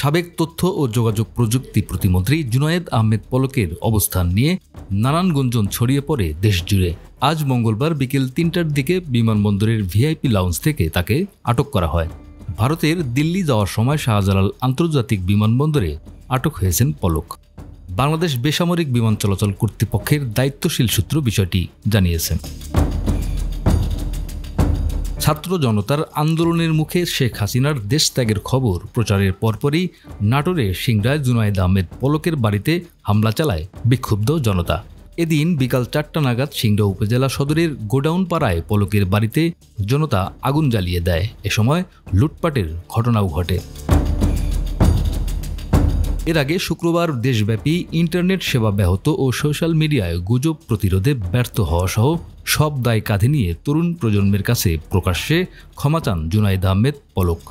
সাবেক তথ্য ও যোগাযোগ প্রযুক্তি প্রতিমন্ত্রী জুনায়েদ আহমেদ পলকের অবস্থান নিয়ে নানান গুঞ্জন ছড়িয়ে পড়ে দেশজুড়ে। আজ মঙ্গলবার বিকেল ৩টার দিকে বিমানবন্দরের ভিআইপি লাউঞ্জ থেকে তাকে আটক করা হয়। ভারতের দিল্লি যাওয়ার সময় শাহজালাল আন্তর্জাতিক বিমানবন্দরে আটক হয়েছেন পলক। বাংলাদেশ বেসামরিক বিমান চলাচল কর্তৃপক্ষের দায়িত্বশীল সূত্র বিষয়টি জানিয়েছেন। ছাত্র জনতার আন্দোলনের মুখে শেখ হাসিনার দেশত্যাগের খবর প্রচারের পরপরই নাটোরের সিংড়ায় জুনায়েদ আহমেদ পলকের বাড়িতে হামলা চালায় বিক্ষুব্ধ জনতা। এদিন বিকাল ৪টা নাগাদ সিংড়া উপজেলা সদরের গোডাউন পাড়ায় পলকের বাড়িতে জনতা আগুন জ্বালিয়ে দেয়। এ সময় লুটপাটের ঘটনাও ঘটে। এর আগে শুক্রবার দেশব্যাপী ইন্টারনেট সেবা ব্যাহত ও সোশ্যাল মিডিয়ায় গুজব প্রতিরোধে ব্যর্থ হওয়া সহ সব দায় কাঁধে নিয়ে তরুণ প্রজন্মের কাছে প্রকাশ্যে ক্ষমা চান জুনায়েদ আহমেদ পলক।